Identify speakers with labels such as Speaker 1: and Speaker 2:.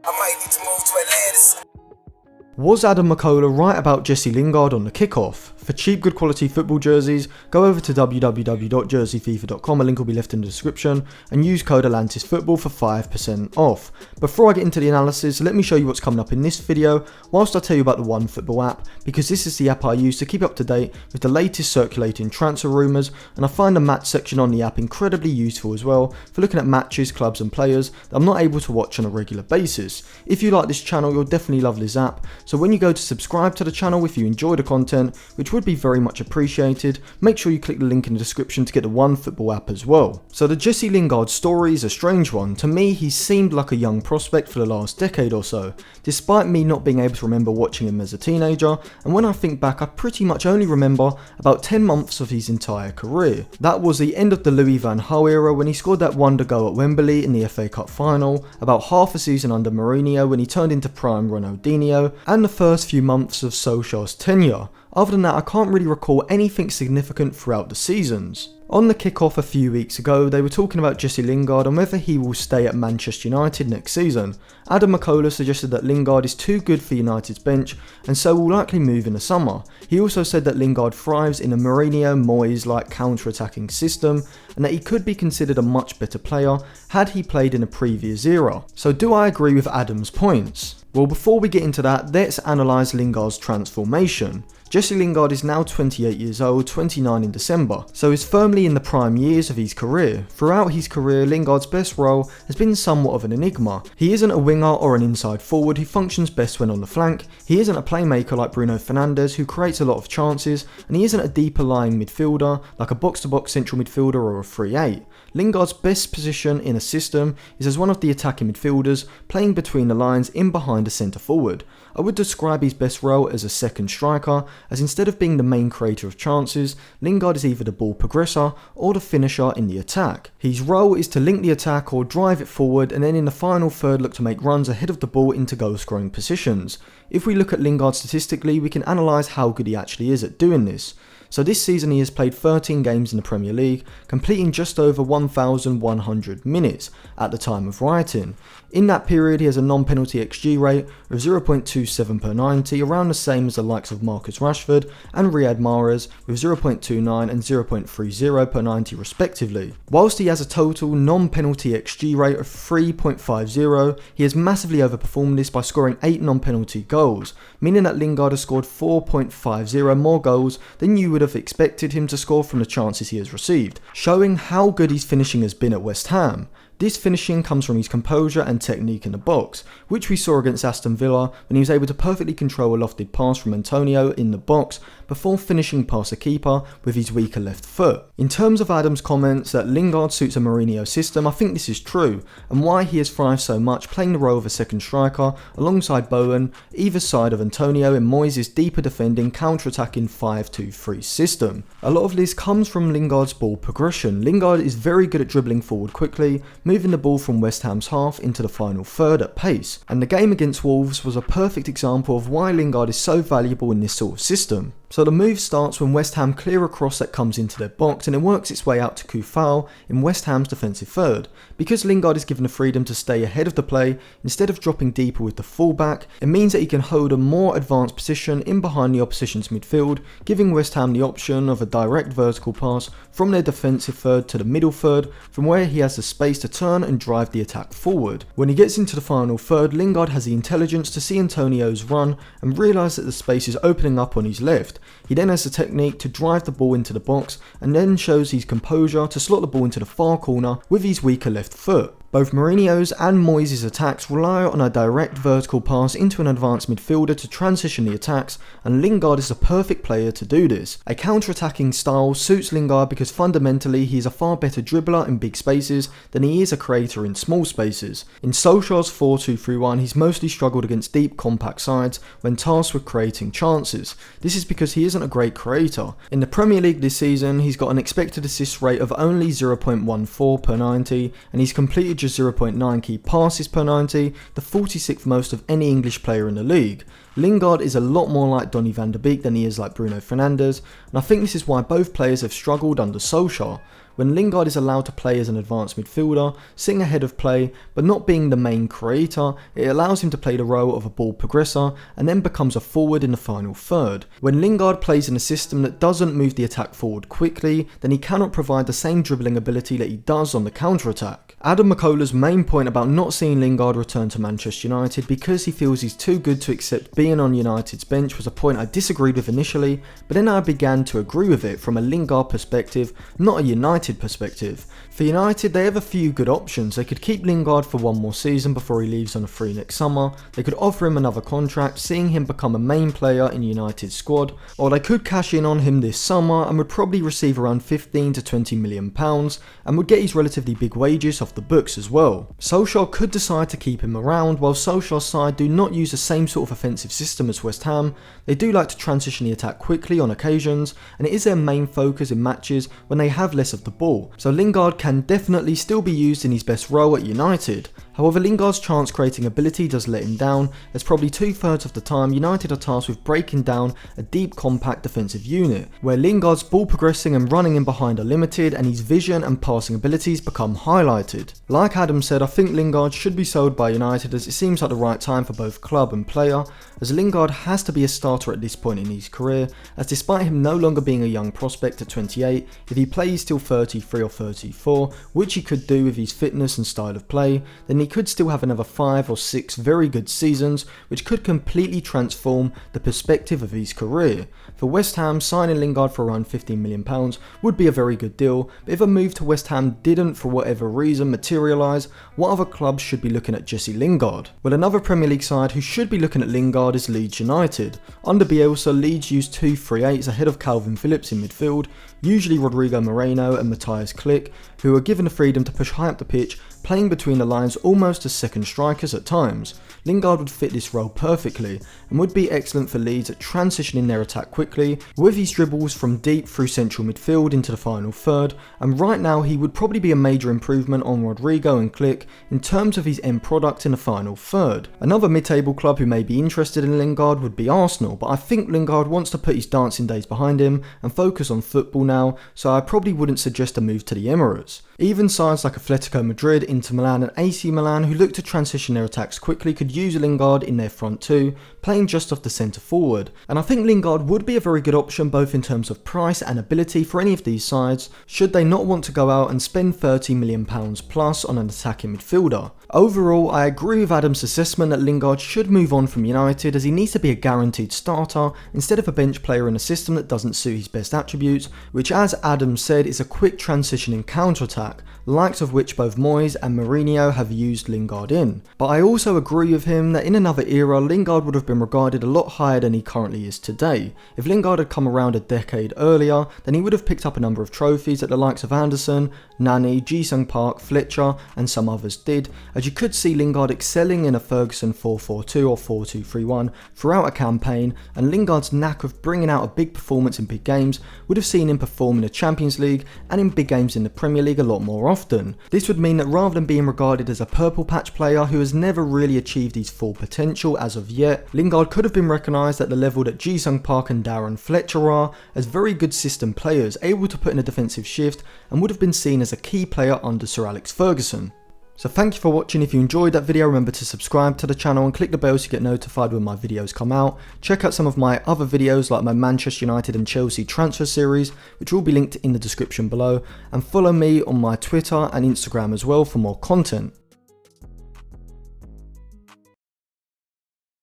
Speaker 1: I might need to move to Atlantis.
Speaker 2: Was Adam McKola right about Jesse Lingard on the kickoff? For cheap, good quality football jerseys, go over to www.jerseyfifa.com, a link will be left in the description, and use code atlantisfootball for 5% off. Before I get into the analysis, let me show you what's coming up in this video, whilst I tell you about the OneFootball app, because this is the app I use to keep up to date with the latest circulating transfer rumours, and I find the match section on the app incredibly useful as well for looking at matches, clubs and players that I'm not able to watch on a regular basis. If you like this channel, you'll definitely love this app, so when you go to subscribe to the channel, if you enjoy the content, which would be very much appreciated, make sure you click the link in the description to get the OneFootball app as well. So the Jesse Lingard story is a strange one. To me, he seemed like a young prospect for the last decade or so, despite me not being able to remember watching him as a teenager, and when I think back, I pretty much only remember about 10 months of his entire career. That was the end of the Louis van Gaal era when he scored that wonder goal at Wembley in the FA Cup final, about half a season under Mourinho when he turned into prime Ronaldinho, and the first few months of Solskjaer's tenure. Other than that, I can't really recall anything significant throughout the seasons. On the kickoff a few weeks ago, they were talking about Jesse Lingard and whether he will stay at Manchester United next season. Adam McKola suggested that Lingard is too good for United's bench and so will likely move in the summer. He also said that Lingard thrives in a Mourinho Moyes-like counter-attacking system and that he could be considered a much better player had he played in a previous era. So do I agree with Adam's points? Well, before we get into that, let's analyse Lingard's transformation. Jesse Lingard is now 28 years old, 29 in December, so is firmly in the prime years of his career. Throughout his career, Lingard's best role has been somewhat of an enigma. He isn't a winger or an inside forward who functions best when on the flank, he isn't a playmaker like Bruno Fernandes who creates a lot of chances, and he isn't a deeper lying midfielder like a box-to-box central midfielder or a 3-8. Lingard's best position in a system is as one of the attacking midfielders, playing between the lines in behind a centre forward. I would describe his best role as a second striker, as instead of being the main creator of chances, Lingard is either the ball progressor or the finisher in the attack. His role is to link the attack or drive it forward and then in the final third look to make runs ahead of the ball into goal scoring positions. If we look at Lingard statistically, we can analyse how good he actually is at doing this. So this season he has played 13 games in the Premier League, completing just over 1,100 minutes at the time of writing. In that period he has a non-penalty XG rate of 0.27 per 90, around the same as the likes of Marcus Rashford and Riyad Mahrez with 0.29 and 0.30 per 90 respectively. Whilst he has a total non-penalty XG rate of 3.50, he has massively overperformed this by scoring 8 non-penalty goals, meaning that Lingard has scored 4.50 more goals than you would have expected him to score from the chances he has received, showing how good his finishing has been at West Ham. This finishing comes from his composure and technique in the box, which we saw against Aston Villa when he was able to perfectly control a lofted pass from Antonio in the box before finishing past the keeper with his weaker left foot. In terms of Adam's comments that Lingard suits a Mourinho system, I think this is true, and why he has thrived so much playing the role of a second striker alongside Bowen, either side of Antonio in Moyes' deeper defending counter-attacking 5-2-3 system. A lot of this comes from Lingard's ball progression. Lingard is very good at dribbling forward quickly, moving the ball from West Ham's half into the final third at pace, and the game against Wolves was a perfect example of why Lingard is so valuable in this sort of system. So the move starts when West Ham clear a cross that comes into their box and it works its way out to Koufal in West Ham's defensive third. Because Lingard is given the freedom to stay ahead of the play instead of dropping deeper with the fullback, it means that he can hold a more advanced position in behind the opposition's midfield, giving West Ham the option of a direct vertical pass from their defensive third to the middle third, from where he has the space to turn and drive the attack forward. When he gets into the final third, Lingard has the intelligence to see Antonio's run and realise that the space is opening up on his left. He then has the technique to drive the ball into the box and then shows his composure to slot the ball into the far corner with his weaker left foot. Both Mourinho's and Moyes' attacks rely on a direct vertical pass into an advanced midfielder to transition the attacks, and Lingard is the perfect player to do this. A counter-attacking style suits Lingard because fundamentally he is a far better dribbler in big spaces than he is a creator in small spaces. In Solskjaer's 4-2-3-1 he's mostly struggled against deep compact sides when tasked with creating chances. This is because he isn't a great creator. In the Premier League this season he's got an expected assist rate of only 0.14 per 90 and he's completed just 0.9 key passes per 90, the 46th most of any English player in the league. Lingard is a lot more like Donny van de Beek than he is like Bruno Fernandes, and I think this is why both players have struggled under Solskjaer. when Lingard is allowed to play as an advanced midfielder, sitting ahead of play, but not being the main creator, it allows him to play the role of a ball progressor and then becomes a forward in the final third. When Lingard plays in a system that doesn't move the attack forward quickly, then he cannot provide the same dribbling ability that he does on the counter-attack. Adam McKola's main point about not seeing Lingard return to Manchester United because he feels he's too good to accept being on United's bench was a point I disagreed with initially, but then I began to agree with it from a Lingard perspective, not a United perspective. For United, they have a few good options. They could keep Lingard for one more season before he leaves on a free next summer, they could offer him another contract, seeing him become a main player in United's squad, or they could cash in on him this summer and would probably receive around £15 to £20 million and would get his relatively big wages off the books as well. Solskjaer could decide to keep him around. While Solskjaer's side do not use the same sort of offensive system as West Ham, they do like to transition the attack quickly on occasions, and it is their main focus in matches when they have less of the ball, so Lingard can definitely still be used in his best role at United. However, Lingard's chance creating ability does let him down, as probably 2/3 of the time United are tasked with breaking down a deep compact defensive unit, where Lingard's ball progressing and running in behind are limited and his vision and passing abilities become highlighted. Like Adam said, I think Lingard should be sold by United as it seems like the right time for both club and player, as Lingard has to be a starter at this point in his career, as despite him no longer being a young prospect at 28, if he plays till 33 or 34, which he could do with his fitness and style of play, then he could still have another 5 or 6 very good seasons, which could completely transform the perspective of his career. For West Ham, signing Lingard for around £15 million would be a very good deal, but if a move to West Ham didn't for whatever reason materialise, what other clubs should be looking at Jesse Lingard? Well, another Premier League side who should be looking at Lingard is Leeds United. Under Bielsa, Leeds used 2 3/8s ahead of Calvin Phillips in midfield, usually Rodrigo Moreno and Matthias Klick, who were given the freedom to push high up the pitch, playing between the lines almost as second strikers at times. Lingard would fit this role perfectly and would be excellent for Leeds at transitioning their attack quickly with his dribbles from deep through central midfield into the final third, and right now he would probably be a major improvement on Rodrigo and Klick in terms of his end product in the final third. Another mid-table club who may be interested in Lingard would be Arsenal, but I think Lingard wants to put his dancing days behind him and focus on football now, so I probably wouldn't suggest a move to the Emirates. Even sides like Atletico Madrid, Inter Milan and AC Milan who look to transition their attacks quickly could use Lingard in their front two, playing just off the centre forward. And I think Lingard would be a very good option both in terms of price and ability for any of these sides, should they not want to go out and spend £30 million plus on an attacking midfielder. Overall, I agree with Adam's assessment that Lingard should move on from United as he needs to be a guaranteed starter instead of a bench player in a system that doesn't suit his best attributes, which as Adam said is a quick transitioning counter-attack, likes of which both Moyes and Mourinho have used Lingard in. But I also agree with him that in another era, Lingard would have been regarded a lot higher than he currently is today. If Lingard had come around a decade earlier, then he would have picked up a number of trophies that the likes of Anderson, Nani, Ji-sung Park, Fletcher and some others did, as you could see Lingard excelling in a Ferguson 4-4-2 or 4-2-3-1 throughout a campaign, and Lingard's knack of bringing out a big performance in big games would have seen him perform in the Champions League and in big games in the Premier League a lot more often. This would mean that rather than being regarded as a purple patch player who has never really achieved his full potential as of yet, Lingard could have been recognised at the level that Ji-sung Park and Darren Fletcher are, as very good system players able to put in a defensive shift, and would have been seen as a key player under Sir Alex Ferguson. So thank you for watching. If you enjoyed that video, remember to subscribe to the channel and click the bell to get notified when my videos come out. Check out some of my other videos like my Manchester United and Chelsea transfer series, which will be linked in the description below, and follow me on my Twitter and Instagram as well for more content.